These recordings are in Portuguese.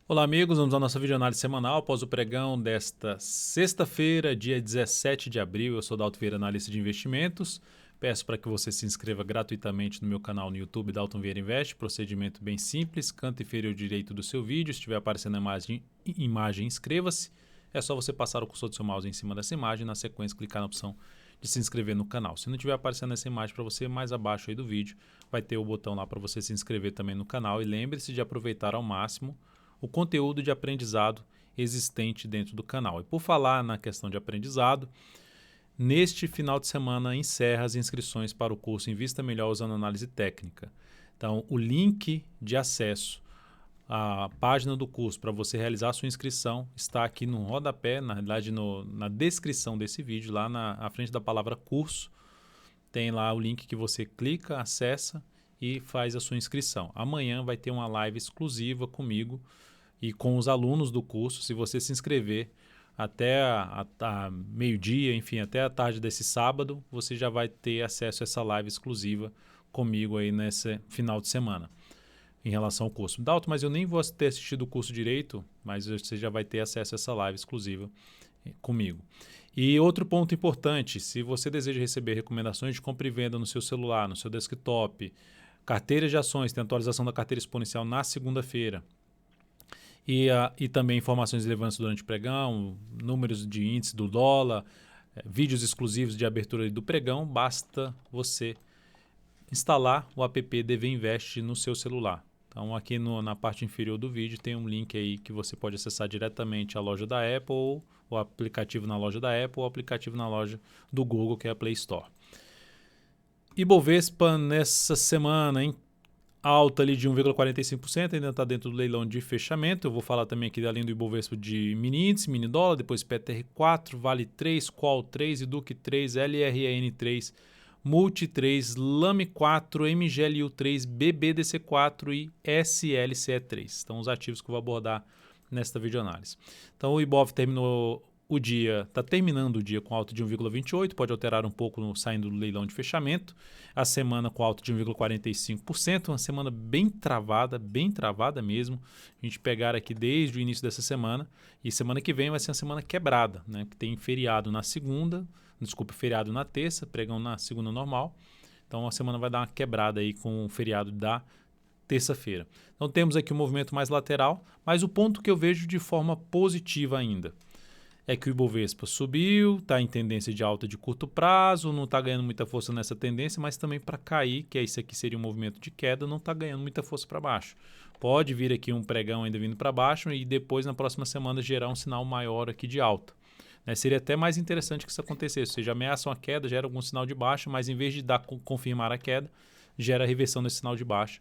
Olá, amigos. Vamos à nossa videoanálise semanal após o pregão desta sexta-feira, dia 17 de abril. Eu sou Dalton Vieira, analista de investimentos. Peço para que você se inscreva gratuitamente no meu canal no YouTube, Dalton Vieira Invest. Procedimento bem simples, canto inferior direito do seu vídeo. Se estiver aparecendo a imagem, inscreva-se. É só você passar o cursor do seu mouse em cima dessa imagem e, na sequência, clicar na opção de se inscrever no canal. Se não estiver aparecendo essa imagem para você, mais abaixo aí do vídeo, vai ter o botão lá para você se inscrever também no canal. E lembre-se de aproveitar ao máximo o conteúdo de aprendizado existente dentro do canal. E por falar na questão de aprendizado, neste final de semana encerra as inscrições para o curso Invista Melhor usando análise técnica. Então, o link de acesso à página do curso para você realizar a sua inscrição está aqui no rodapé, na realidade na descrição desse vídeo, lá à frente da palavra curso, tem lá o link que você clica, acessa e faz a sua inscrição. Amanhã vai ter uma live exclusiva comigo e com os alunos do curso. Se você se inscrever até a meio-dia, enfim, até a tarde desse sábado, você já vai ter acesso a essa live exclusiva comigo aí nesse final de semana em relação ao curso. Dalton, mas eu nem vou ter assistido o curso direito, mas você já vai ter acesso a essa live exclusiva comigo. E outro ponto importante, se você deseja receber recomendações de compra e venda no seu celular, no seu desktop, carteira de ações, tem atualização da carteira exponencial na segunda-feira, e também informações relevantes durante o pregão, números de índice do dólar, vídeos exclusivos de abertura do pregão, basta você instalar o app DV Invest no seu celular. Então aqui na parte inferior do vídeo tem um link aí que você pode acessar diretamente a loja da Apple, ou o aplicativo na loja da Apple, ou o aplicativo na loja do Google, que é a Play Store. Ibovespa nessa semana, hein? Alta ali de 1,45%, ainda está dentro do leilão de fechamento. Eu vou falar também aqui, além do Ibovespa, de mini índice, mini dólar, depois PTR4, Vale 3, Qual 3, Educ 3, LRAN 3, Multi 3, Lame 4, MGLU 3, BBDC 4 e SLCE 3. Então, os ativos que eu vou abordar nesta videoanálise. Então, o Ibov está terminando o dia com alta de 1,28%, pode alterar um pouco saindo do leilão de fechamento. A semana com alta de 1,45%, uma semana bem travada mesmo. A gente pegar aqui desde o início dessa semana, e semana que vem vai ser uma semana quebrada, né? Que tem feriado feriado na terça, pregão na segunda normal. Então a semana vai dar uma quebrada aí com o feriado da terça-feira. Então temos aqui um movimento mais lateral, mas o ponto que eu vejo de forma positiva ainda é que o Ibovespa subiu, está em tendência de alta de curto prazo, não está ganhando muita força nessa tendência, mas também para cair, que isso aqui seria um movimento de queda, não está ganhando muita força para baixo. Pode vir aqui um pregão ainda vindo para baixo e depois na próxima semana gerar um sinal maior aqui de alta. Seria até mais interessante que isso acontecesse, ou seja, ameaçam a queda, gera algum sinal de baixa, mas em vez de confirmar a queda, gera a reversão desse sinal de baixa.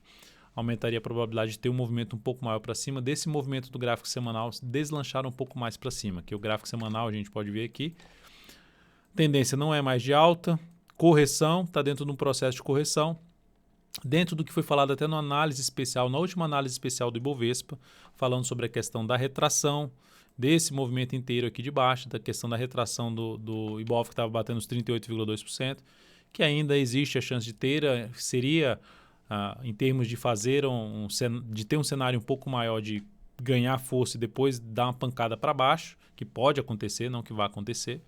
Aumentaria a probabilidade de ter um movimento um pouco maior para cima, desse movimento do gráfico semanal deslanchar um pouco mais para cima, que o gráfico semanal a gente pode ver aqui, tendência não é mais de alta, correção, está dentro de um processo de correção, dentro do que foi falado até na última análise especial do Ibovespa, falando sobre a questão da retração, desse movimento inteiro aqui de baixo, da questão da retração do Ibov, que estava batendo os 38,2%, que ainda existe a chance de ter, seria... em termos de de ter um cenário um pouco maior de ganhar força e depois dar uma pancada para baixo, que pode acontecer, não que vai acontecer,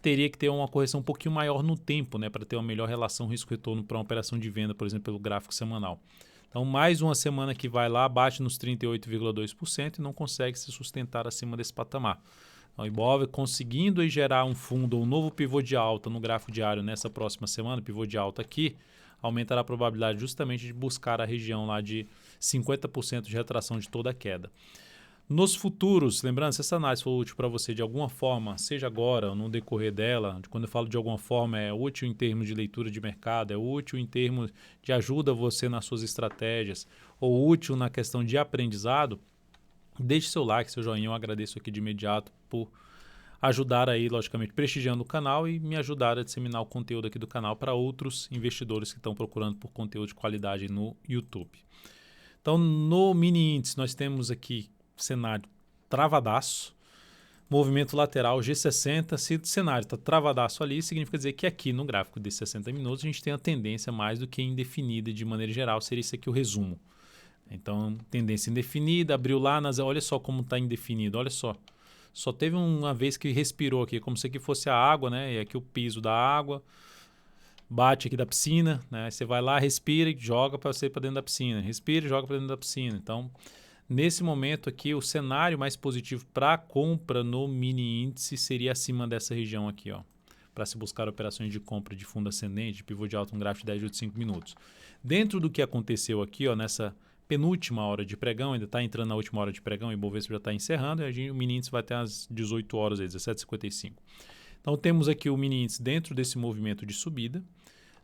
teria que ter uma correção um pouquinho maior no tempo, né, para ter uma melhor relação risco-retorno para uma operação de venda, por exemplo, pelo gráfico semanal. Então, mais uma semana que vai lá, bate nos 38,2% e não consegue se sustentar acima desse patamar. Então, o Ibov conseguindo aí gerar um fundo, um novo pivô de alta no gráfico diário nessa próxima semana, pivô de alta aqui, aumentará a probabilidade justamente de buscar a região lá de 50% de retração de toda a queda. Nos futuros, lembrando, se essa análise for útil para você de alguma forma, seja agora ou no decorrer dela, quando eu falo de alguma forma, é útil em termos de leitura de mercado, é útil em termos de ajuda você nas suas estratégias, ou útil na questão de aprendizado, deixe seu like, seu joinha, eu agradeço aqui de imediato por ajudar aí, logicamente, prestigiando o canal e me ajudar a disseminar o conteúdo aqui do canal para outros investidores que estão procurando por conteúdo de qualidade no YouTube. Então, no mini índice, nós temos aqui cenário travadaço, movimento lateral G60. Se o cenário está travadaço ali, significa dizer que aqui no gráfico de 60 minutos a gente tem a tendência mais do que indefinida de maneira geral, seria isso aqui o resumo. Então, tendência indefinida, abriu lá, olha só como está indefinido, olha só. Só teve uma vez que respirou aqui, como se aqui fosse a água, né? E aqui o piso da água, bate aqui da piscina, né? Você vai lá, respira e joga para você para dentro da piscina. Respira e joga para dentro da piscina. Então, nesse momento aqui, o cenário mais positivo para compra no mini índice seria acima dessa região aqui, ó, para se buscar operações de compra de fundo ascendente, de pivô de alta, um gráfico de 10 de 5 minutos. Dentro do que aconteceu aqui, ó, nessa penúltima hora de pregão, ainda está entrando na última hora de pregão, e o Bovespa já está encerrando, e o mini índice vai até às 18 horas, 17h55. Então temos aqui o mini índice dentro desse movimento de subida.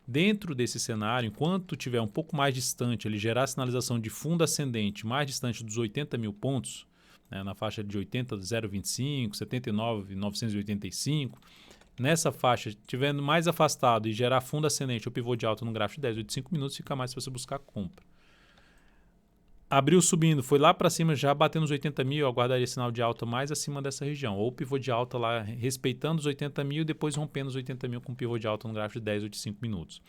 Dentro desse cenário, enquanto tiver um pouco mais distante, ele gerar sinalização de fundo ascendente mais distante dos 80 mil pontos, né, na faixa de 80,025, 79,985, nessa faixa, estiver mais afastado e gerar fundo ascendente ou pivô de alta no gráfico de 10 ou de 5 minutos, fica mais para você buscar compra. Abriu subindo, foi lá para cima, já batendo os 80 mil, eu aguardaria sinal de alta mais acima dessa região. Ou pivô de alta lá, respeitando os 80 mil e depois rompendo os 80 mil com pivô de alta no gráfico de 10 ou de 5 minutos.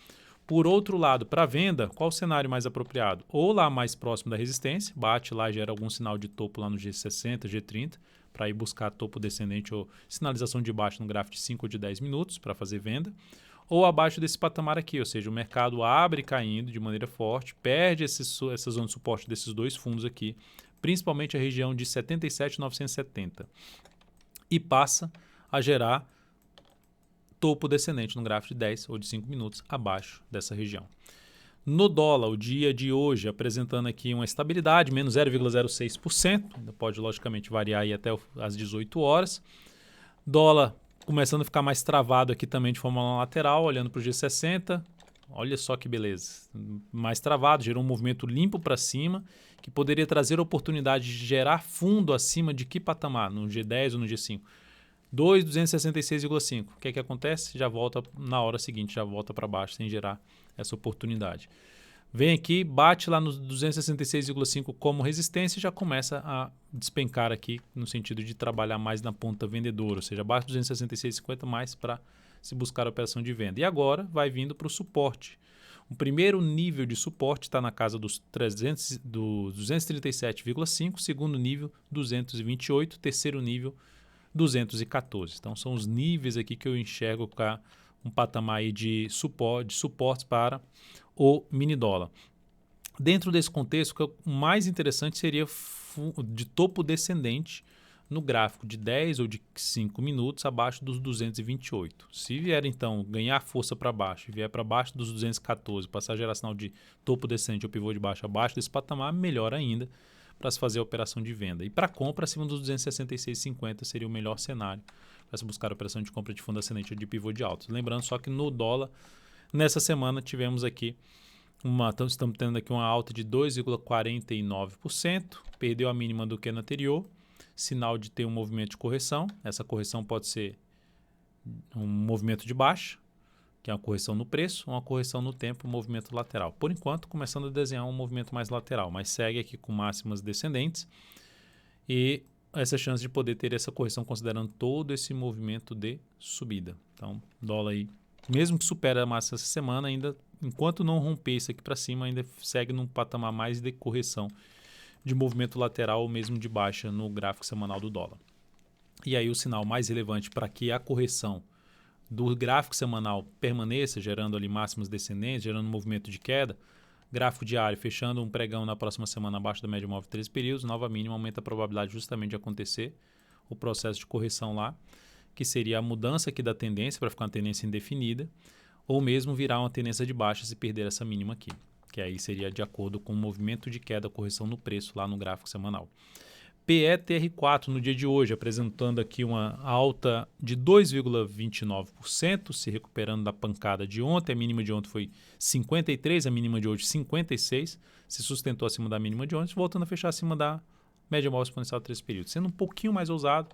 Por outro lado, para venda, qual o cenário mais apropriado? Ou lá mais próximo da resistência, bate lá, gera algum sinal de topo lá no G60, G30, para ir buscar topo descendente ou sinalização de baixo no gráfico de 5 ou de 10 minutos para fazer venda. Ou abaixo desse patamar aqui, ou seja, o mercado abre caindo de maneira forte, perde essa zona de suporte desses dois fundos aqui, principalmente a região de 77,970, e passa a gerar topo descendente no gráfico de 10 ou de 5 minutos abaixo dessa região. No dólar, o dia de hoje apresentando aqui uma estabilidade, menos 0,06%, ainda pode logicamente variar aí até as 18 horas. Dólar começando a ficar mais travado aqui também de forma lateral, olhando para o G60. Olha só que beleza. Mais travado, gerou um movimento limpo para cima, que poderia trazer a oportunidade de gerar fundo acima de que patamar? No G10 ou no G5? 266,5. O que é que acontece? Já volta na hora seguinte, já volta para baixo sem gerar essa oportunidade. Vem aqui, bate lá nos 266,5 como resistência e já começa a despencar aqui no sentido de trabalhar mais na ponta vendedora, ou seja, abaixo de 266,50 mais para se buscar a operação de venda. E agora vai vindo para o suporte. O primeiro nível de suporte está na casa dos 237,5, segundo nível 228, terceiro nível 214. Então são os níveis aqui que eu enxergo com um patamar aí de suportes para o mini dólar. Dentro desse contexto, o mais interessante seria de topo descendente no gráfico de 10 ou de 5 minutos abaixo dos 228. Se vier então ganhar força para baixo e vier para baixo dos 214, passar a gerar sinal de topo descendente ou pivô de baixo abaixo desse patamar, melhor ainda para se fazer a operação de venda. E para compra, acima dos 266,50 seria o melhor cenário para se buscar a operação de compra de fundo ascendente ou de pivô de alto. Lembrando só que no dólar, nessa semana tivemos aqui estamos tendo aqui uma alta de 2,49%, perdeu a mínima do que no anterior, sinal de ter um movimento de correção. Essa correção pode ser um movimento de baixa, que é uma correção no preço, ou uma correção no tempo, um movimento lateral. Por enquanto, começando a desenhar um movimento mais lateral, mas segue aqui com máximas descendentes e essa chance de poder ter essa correção considerando todo esse movimento de subida. Então, dólar aí, mesmo que supere a máxima essa semana, ainda, enquanto não romper isso aqui para cima, ainda segue num patamar mais de correção de movimento lateral ou mesmo de baixa no gráfico semanal do dólar. E aí o sinal mais relevante para que a correção do gráfico semanal permaneça, gerando ali máximas descendentes, gerando um movimento de queda, gráfico diário fechando um pregão na próxima semana abaixo da média móvel de 13 períodos, nova mínima, aumenta a probabilidade justamente de acontecer o processo de correção lá, que seria a mudança aqui da tendência para ficar uma tendência indefinida, ou mesmo virar uma tendência de baixa se perder essa mínima aqui, que aí seria de acordo com o movimento de queda, correção no preço lá no gráfico semanal. PETR4 no dia de hoje, apresentando aqui uma alta de 2,29%, se recuperando da pancada de ontem. A mínima de ontem foi 53, a mínima de hoje 56, se sustentou acima da mínima de ontem, voltando a fechar acima da média móvel exponencial de 3 períodos. Sendo um pouquinho mais ousado,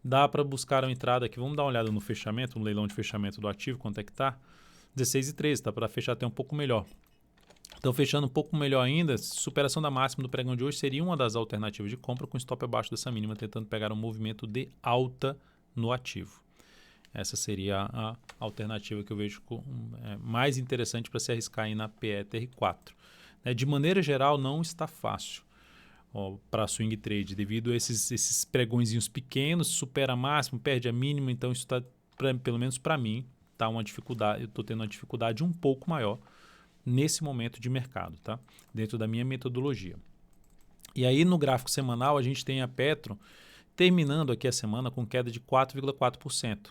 dá para buscar uma entrada aqui. Vamos dar uma olhada no fechamento, no leilão de fechamento do ativo, quanto é que está? 16,13, dá para fechar até um pouco melhor. Então, fechando um pouco melhor ainda, superação da máxima do pregão de hoje seria uma das alternativas de compra com stop abaixo dessa mínima, tentando pegar um movimento de alta no ativo. Essa seria a alternativa que eu vejo mais interessante para se arriscar aí na PETR4. De maneira geral, não está fácil para swing trade, devido a esses pregõezinhos pequenos, supera a máxima, perde a mínima, então isso está, pelo menos para mim, tá uma dificuldade, eu estou tendo uma dificuldade um pouco maior nesse momento de mercado, tá? Dentro da minha metodologia. E aí no gráfico semanal a gente tem a Petro terminando aqui a semana com queda de 4,4%.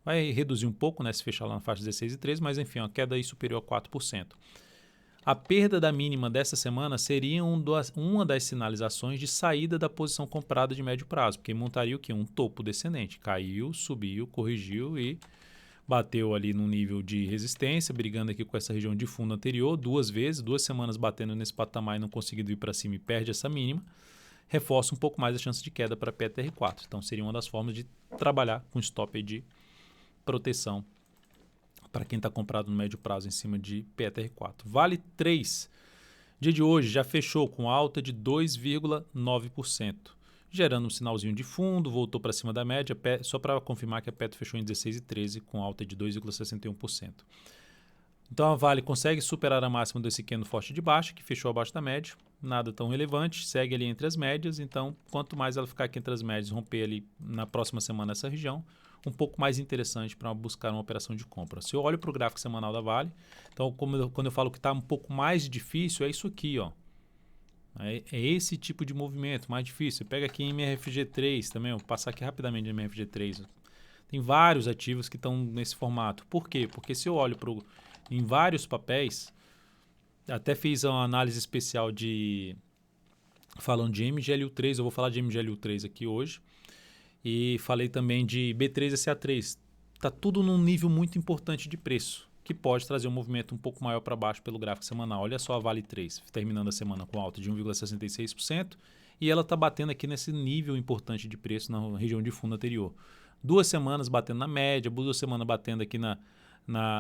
Vai reduzir um pouco, né, se fechar lá na faixa 16,3, mas enfim, uma queda aí superior a 4%. A perda da mínima dessa semana seria uma das sinalizações de saída da posição comprada de médio prazo, porque montaria o quê? Um topo descendente. Caiu, subiu, corrigiu e bateu ali num nível de resistência, brigando aqui com essa região de fundo anterior, 2 vezes, 2 semanas batendo nesse patamar e não conseguindo ir para cima e perde essa mínima, reforça um pouco mais a chance de queda para PTR4. Então seria uma das formas de trabalhar com stop aí de proteção para quem está comprado no médio prazo em cima de PTR4. Vale 3, dia de hoje já fechou com alta de 2,9%, gerando um sinalzinho de fundo, voltou para cima da média, só para confirmar que a Petro fechou em 16,13 com alta de 2,61%. Então a Vale consegue superar a máxima desse candle forte de baixa, que fechou abaixo da média, nada tão relevante, segue ali entre as médias, então quanto mais ela ficar aqui entre as médias, romper ali na próxima semana essa região, um pouco mais interessante para buscar uma operação de compra. Se eu olho para o gráfico semanal da Vale, então quando eu falo que está um pouco mais difícil, é isso aqui, ó. É esse tipo de movimento mais difícil. Você pega aqui em MRFG3 também, vou passar aqui rapidamente em MRFG3. Tem vários ativos que estão nesse formato. Por quê? Porque se eu olho em vários papéis, até fiz uma análise especial falando de MGLU3, eu vou falar de MGLU3 aqui hoje. E falei também de B3SA3. Está tudo num nível muito importante de preço, que pode trazer um movimento um pouco maior para baixo pelo gráfico semanal. Olha só a Vale 3, terminando a semana com alta de 1,66%, e ela está batendo aqui nesse nível importante de preço na região de fundo anterior. 2 semanas batendo na média, 2 semanas batendo aqui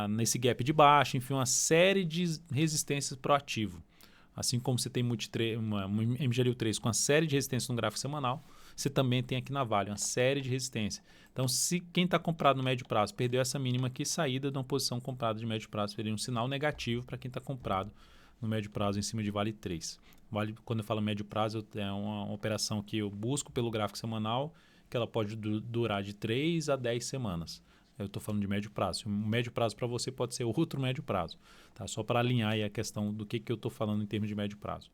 nesse gap de baixo, enfim, uma série de resistências para o ativo. Assim como você tem uma MGLU3 com uma série de resistências no gráfico semanal, você também tem aqui na Vale uma série de resistência. Então, se quem está comprado no médio prazo perdeu essa mínima aqui, saída de uma posição comprada de médio prazo seria um sinal negativo para quem está comprado no médio prazo em cima de Vale 3. Quando eu falo médio prazo, é uma operação que eu busco pelo gráfico semanal, que ela pode durar de 3 a 10 semanas. Eu estou falando de médio prazo. Um médio prazo para você pode ser outro médio prazo. Tá? Só para alinhar aí a questão do que eu estou falando em termos de médio prazo.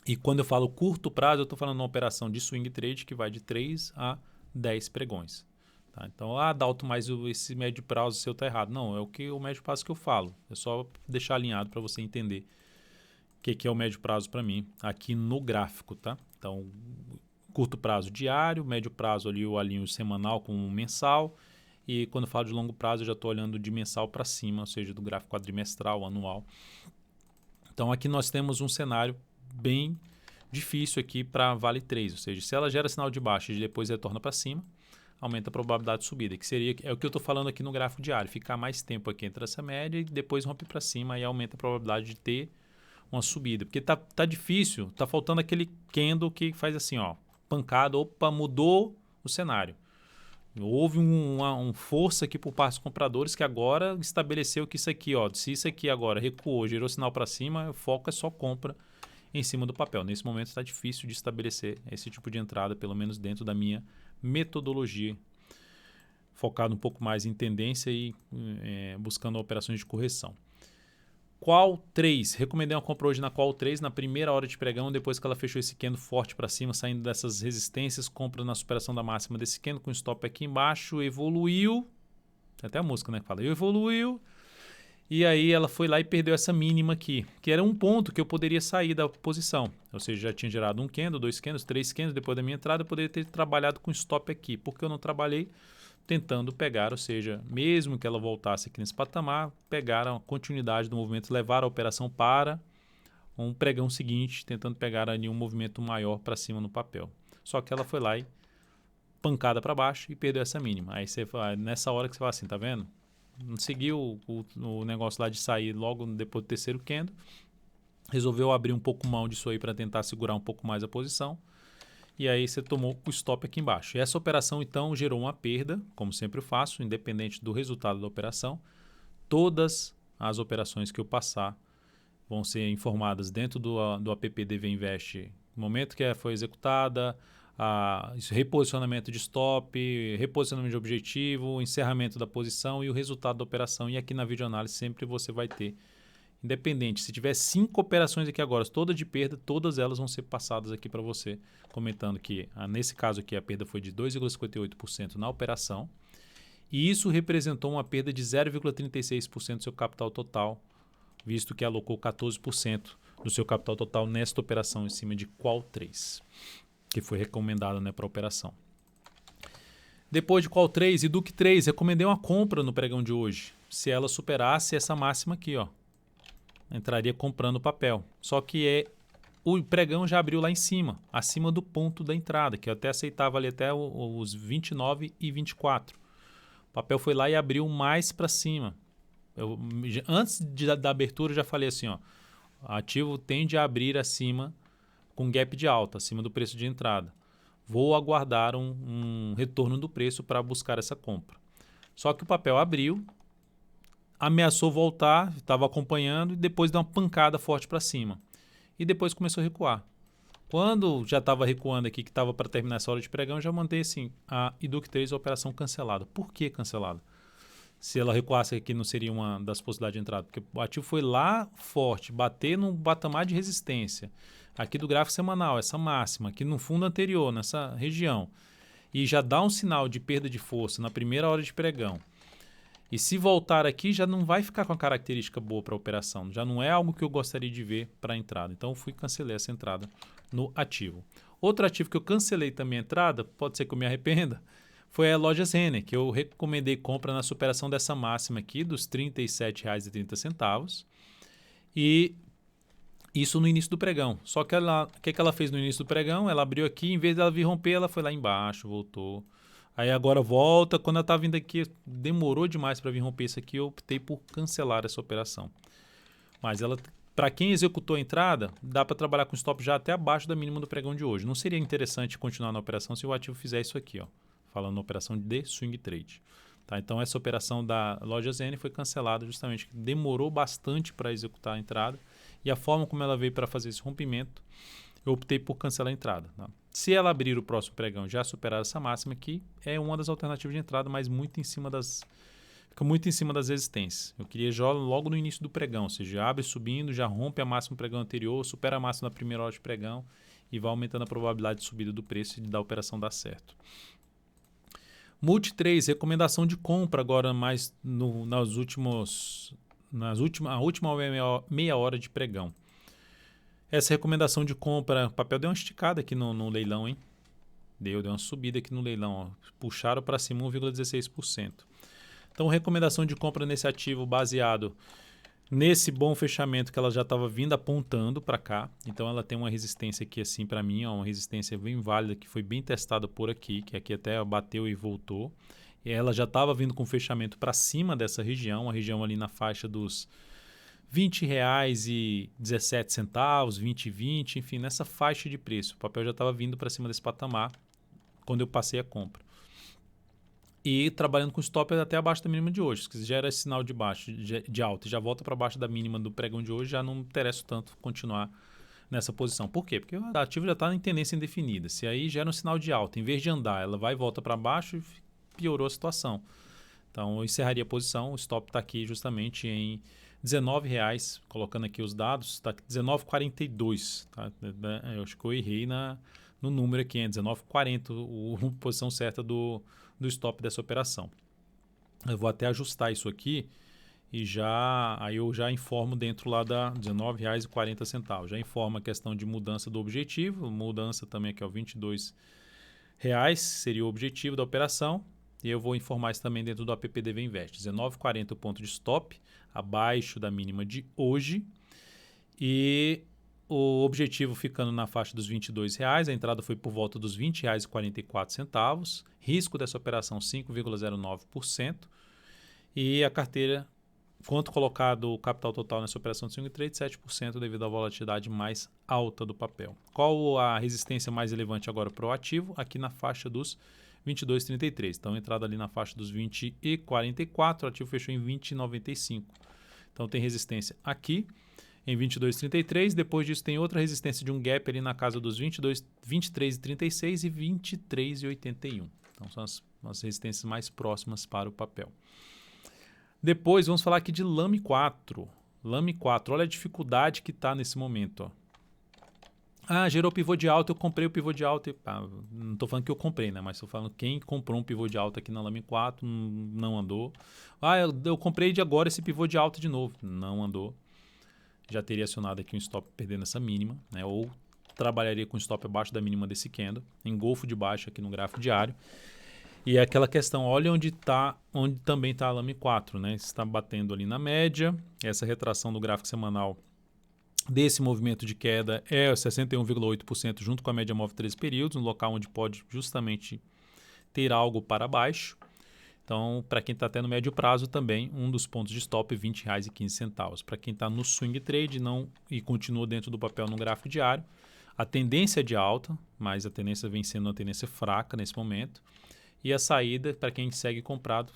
E quando eu falo curto prazo, eu estou falando de uma operação de swing trade que vai de 3 a 10 pregões. Tá? Então, Dalton, mas esse médio prazo seu está errado. Não, é o médio prazo que eu falo. É só deixar alinhado para você entender o que é o médio prazo para mim aqui no gráfico. Tá? Então, curto prazo diário, médio prazo ali eu alinho semanal com mensal. E quando eu falo de longo prazo, eu já estou olhando de mensal para cima, ou seja, do gráfico quadrimestral, anual. Então, aqui nós temos um cenário bem difícil aqui para Vale 3, ou seja, se ela gera sinal de baixa e depois retorna para cima, aumenta a probabilidade de subida, que é o que eu estou falando aqui no gráfico diário, ficar mais tempo aqui entre essa média e depois rompe para cima e aumenta a probabilidade de ter uma subida, porque tá difícil, tá faltando aquele candle que faz assim, ó, pancada, opa, mudou o cenário. Houve uma força aqui por parte dos compradores que agora estabeleceu que isso aqui, ó, se isso aqui agora recuou, gerou sinal para cima, o foco é só compra em cima do papel. Nesse momento está difícil de estabelecer esse tipo de entrada, pelo menos dentro da minha metodologia, focado um pouco mais em tendência e buscando operações de correção. Qual 3? Recomendei uma compra hoje na Qual 3, na primeira hora de pregão, depois que ela fechou esse candle forte para cima, saindo dessas resistências, compra na superação da máxima desse candle, com stop aqui embaixo, evoluiu, tem até a música, né, que fala, evoluiu, e aí ela foi lá e perdeu essa mínima aqui, que era um ponto que eu poderia sair da posição. Ou seja, já tinha gerado um candle, 2 candles, 3 candles, depois da minha entrada eu poderia ter trabalhado com stop aqui. Por que eu não trabalhei? Tentando pegar, ou seja, mesmo que ela voltasse aqui nesse patamar, pegar a continuidade do movimento, levar a operação para um pregão seguinte, tentando pegar ali um movimento maior para cima no papel. Só que ela foi lá e pancada para baixo e perdeu essa mínima. Aí você nessa hora que você fala assim, tá vendo? Não seguiu o negócio lá de sair logo depois do terceiro candle, resolveu abrir um pouco mão disso aí para tentar segurar um pouco mais a posição, e aí você tomou o stop aqui embaixo. E essa operação então gerou uma perda, como sempre eu faço, independente do resultado da operação. Todas as operações que eu passar, vão ser informadas dentro do app DV Invest, no momento que foi executada, reposicionamento de stop, reposicionamento de objetivo, encerramento da posição e o resultado da operação. E aqui na videoanálise sempre você vai ter, independente, se tiver 5 operações aqui agora, todas de perda, todas elas vão ser passadas aqui para você, comentando que nesse caso aqui a perda foi de 2,58% na operação e isso representou uma perda de 0,36% do seu capital total, visto que alocou 14% do seu capital total nesta operação em cima de Qual 3, que foi recomendada, né, para a operação. Depois de Qual 3 e Duque 3, recomendei uma compra no pregão de hoje. Se ela superasse essa máxima aqui, ó, entraria comprando o papel. Só que o pregão já abriu lá em cima, acima do ponto da entrada, que eu até aceitava ali até os 29 e 24. O papel foi lá e abriu mais para cima. Antes da abertura eu já falei assim, ó, ativo tende a abrir acima com gap de alta, acima do preço de entrada. Vou aguardar um retorno do preço para buscar essa compra. Só que o papel abriu, ameaçou voltar, estava acompanhando e depois deu uma pancada forte para cima. E depois começou a recuar. Quando já estava recuando aqui, que estava para terminar essa hora de pregão, já mandei assim, a Duque 3, a operação cancelada. Por que cancelada? Se ela recuasse aqui, não seria uma das possibilidades de entrada. Porque o ativo foi lá forte, bater no patamar de resistência. Aqui do gráfico semanal, essa máxima, aqui no fundo anterior, nessa região. E já dá um sinal de perda de força na primeira hora de pregão. E se voltar aqui, já não vai ficar com a característica boa para a operação. Já não é algo que eu gostaria de ver para a entrada. Então, eu cancelei essa entrada no ativo. Outro ativo que eu cancelei também a entrada, pode ser que eu me arrependa, foi a Lojas Renner, que eu recomendei compra na superação dessa máxima aqui, dos R$ 37,30. E isso no início do pregão. Só que o que ela fez no início do pregão? Ela abriu aqui, em vez dela vir romper, ela foi lá embaixo, voltou. Aí agora volta, quando ela estava vindo aqui, demorou demais para vir romper isso aqui, eu optei por cancelar essa operação. Mas ela, para quem executou a entrada, dá para trabalhar com stop já até abaixo da mínima do pregão de hoje. Não seria interessante continuar na operação se o ativo fizer isso aqui, ó, falando na operação de swing trade. Tá? Então essa operação da Lojas Renner foi cancelada justamente, demorou bastante para executar a entrada e a forma como ela veio para fazer esse rompimento, eu optei por cancelar a entrada. Tá? Se ela abrir o próximo pregão já superar essa máxima aqui, é uma das alternativas de entrada, mas fica muito em cima das resistências. Eu queria já logo no início do pregão, ou seja, abre subindo, já rompe a máxima do pregão anterior, supera a máxima na primeira hora de pregão e vai aumentando a probabilidade de subida do preço e da operação dar certo. Multi 3, recomendação de compra agora mais a última meia hora de pregão. Essa recomendação de compra, o papel deu uma esticada aqui no leilão, hein? Deu uma subida aqui no leilão, ó. Puxaram para cima 1,16%. Então, recomendação de compra nesse ativo baseado nesse bom fechamento que ela já estava vindo apontando para cá. Então, ela tem uma resistência aqui assim para mim, ó, uma resistência bem válida que foi bem testada por aqui, que aqui até bateu e voltou. E ela já estava vindo com fechamento para cima dessa região, a região ali na faixa dos R$ 20,17, 20,20, enfim, nessa faixa de preço. O papel já estava vindo para cima desse patamar quando eu passei a compra. E trabalhando com stop até abaixo da mínima de hoje. Se já era sinal de baixo, de alta e já volta para baixo da mínima do pregão de hoje, já não interessa tanto continuar nessa posição. Por quê? Porque o ativo já está em tendência indefinida. Se aí gera um sinal de alta, em vez de andar, ela vai e volta para baixo e piorou a situação. Então, eu encerraria a posição. O stop está aqui justamente em R$19, colocando aqui os dados, está R$19,42. Tá? Eu acho que eu errei no número aqui, é R$19,40, a posição certa do stop dessa operação. Eu vou até ajustar isso aqui e aí eu já informo dentro lá da R$19,40. Já informo a questão de mudança do objetivo, mudança também aqui, ó, R$22 seria o objetivo da operação. E eu vou informar isso também dentro do app DV Invest. R$19,40 o ponto de stop, abaixo da mínima de hoje. E o objetivo ficando na faixa dos R$22. A entrada foi por volta dos R$20,44. Risco dessa operação 5,09%. E a carteira, quanto colocado o capital total nessa operação de swing trade, 7% devido à volatilidade mais alta do papel. Qual a resistência mais relevante agora para o ativo? Aqui na faixa dos 22,33. Então, entrada ali na faixa dos 20,44, o ativo fechou em 20,95. Então, tem resistência aqui em 22,33. Depois disso tem outra resistência de um gap ali na casa dos 23,36 e 23,81. Então são as resistências mais próximas para o papel. Depois vamos falar aqui de Lame 4. Lame 4, olha a dificuldade que está nesse momento. Gerou pivô de alta, eu comprei o pivô de alta. Não estou falando que eu comprei, né? Mas estou falando quem comprou um pivô de alta aqui na Lame 4 não andou. Eu comprei de agora esse pivô de alta de novo. Não andou. Já teria acionado aqui um stop perdendo essa mínima, né? Ou trabalharia com stop abaixo da mínima desse candle, engolfo de baixo aqui no gráfico diário. E é aquela questão, olha onde também está a Lame 4, né? Está batendo ali na média, essa retração do gráfico semanal desse movimento de queda é 61,8% junto com a média móvel 13 períodos, um local onde pode justamente ter algo para baixo. Então, para quem está até no médio prazo também, um dos pontos de stop é R$ 20,15. Para quem está no swing trade e continua dentro do papel no gráfico diário, a tendência é de alta, mas a tendência vem sendo uma tendência fraca nesse momento. E a saída, para quem segue comprado,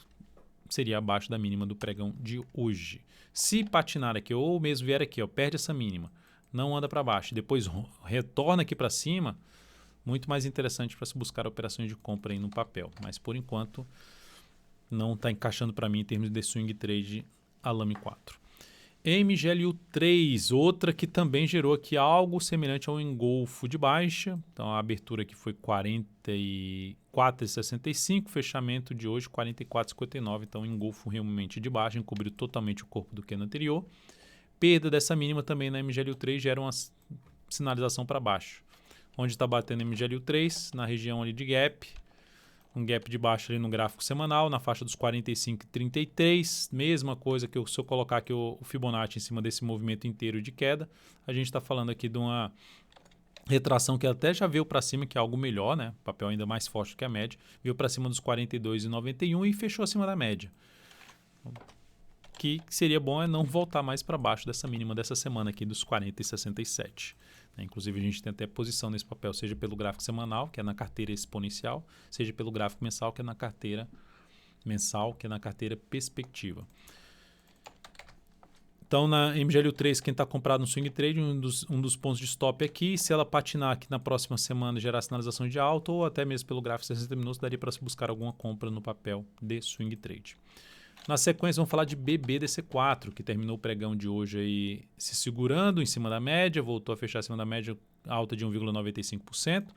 seria abaixo da mínima do pregão de hoje. Se patinar aqui, ou mesmo vier aqui, perde essa mínima, não anda para baixo, depois retorna aqui para cima, muito mais interessante para se buscar operações de compra aí no papel. Mas, por enquanto, não está encaixando para mim em termos de swing trade a Lame 4. MGLU3, outra que também gerou aqui algo semelhante ao engolfo de baixa. Então a abertura aqui foi 44,65, fechamento de hoje 44,59. Então engolfo realmente de baixa, encobriu totalmente o corpo do candle anterior. Perda dessa mínima também na MGLU3 gera uma sinalização para baixo. Onde está batendo MGLU3? Na região ali de gap. Um gap de baixo ali no gráfico semanal, na faixa dos 45,33. Mesma coisa que se eu colocar aqui o Fibonacci em cima desse movimento inteiro de queda, a gente está falando aqui de uma retração que até já veio para cima, que é algo melhor, né? O papel ainda mais forte que a média. Veio para cima dos 42,91 e fechou acima da média. O que seria bom é não voltar mais para baixo dessa mínima dessa semana aqui dos 40,67. Inclusive, a gente tem até posição nesse papel, seja pelo gráfico semanal, que é na carteira exponencial, seja pelo gráfico mensal, que é na carteira mensal, que é na carteira perspectiva. Então, na MGLU3, quem está comprado no swing trade, um dos pontos de stop aqui, se ela patinar aqui na próxima semana, gerar sinalização de alta, ou até mesmo pelo gráfico 60 minutos, daria para se buscar alguma compra no papel de swing trade. Na sequência, vamos falar de BBDC4, que terminou o pregão de hoje aí se segurando em cima da média, voltou a fechar acima da média alta de 1,95%.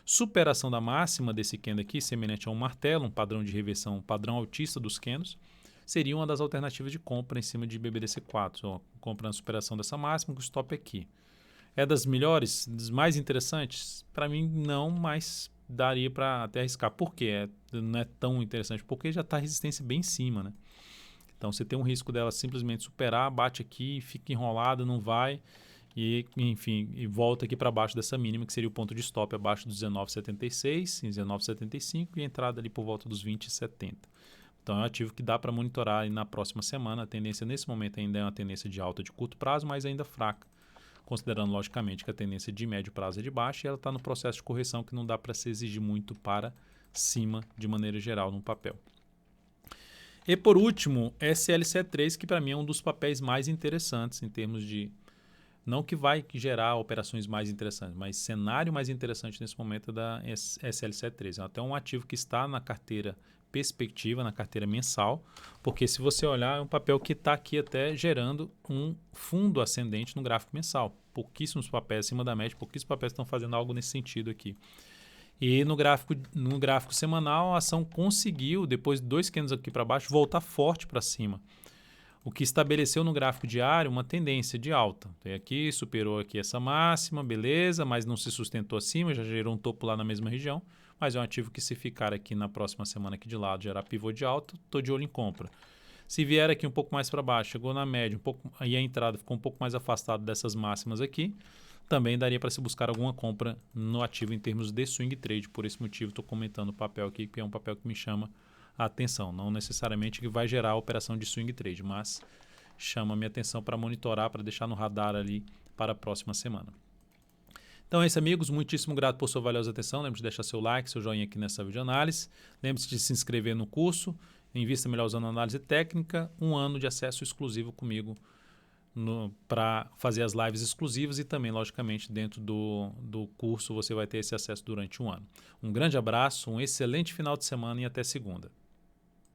Superação da máxima desse candle aqui, semelhante a um martelo, um padrão de reversão, um padrão altista dos candles, seria uma das alternativas de compra em cima de BBDC4. Compra na superação dessa máxima, com o stop aqui. É das melhores, das mais interessantes? Para mim, não, mas daria para até arriscar. Por quê? Não é tão interessante, porque já está a resistência bem em cima, né? Então, você tem um risco dela simplesmente superar, bate aqui, fica enrolada, não vai, e enfim, e volta aqui para baixo dessa mínima, que seria o ponto de stop abaixo dos 19,76, em 19,75, e entrada ali por volta dos 20,70. Então, é um ativo que dá para monitorar aí na próxima semana. A tendência nesse momento ainda é uma tendência de alta de curto prazo, mas ainda fraca, considerando logicamente que a tendência de médio prazo é de baixa e ela está no processo de correção que não dá para se exigir muito para cima de maneira geral no papel. E por último, SLC3, que para mim é um dos papéis mais interessantes em termos de, não que vai gerar operações mais interessantes, mas cenário mais interessante nesse momento é da SLC3. É até um ativo que está na carteira perspectiva, na carteira mensal, porque se você olhar, é um papel que está aqui até gerando um fundo ascendente no gráfico mensal. Pouquíssimos papéis acima da média, pouquíssimos papéis estão fazendo algo nesse sentido aqui. E no gráfico semanal, a ação conseguiu, depois de 2 candles aqui para baixo, voltar forte para cima. O que estabeleceu no gráfico diário uma tendência de alta. Tem aqui, superou aqui essa máxima, beleza, mas não se sustentou acima, já gerou um topo lá na mesma região. Mas é um ativo que, se ficar aqui na próxima semana aqui de lado, gerar pivô de alta, estou de olho em compra. Se vier aqui um pouco mais para baixo, chegou na média, aí a entrada ficou um pouco mais afastada dessas máximas aqui, também daria para se buscar alguma compra no ativo em termos de swing trade. Por esse motivo, estou comentando o papel aqui, que é um papel que me chama a atenção. Não necessariamente que vai gerar a operação de swing trade, mas chama a minha atenção para monitorar, para deixar no radar ali para a próxima semana. Então é isso, amigos. Muitíssimo grato por sua valiosa atenção. Lembre-se de deixar seu like, seu joinha aqui nessa videoanálise. Lembre-se de se inscrever no curso Invista Melhor Usando Análise Técnica. 1 ano de acesso exclusivo comigo para fazer as lives exclusivas e também, logicamente, dentro do curso você vai ter esse acesso durante um ano. Um grande abraço, um excelente final de semana e até segunda.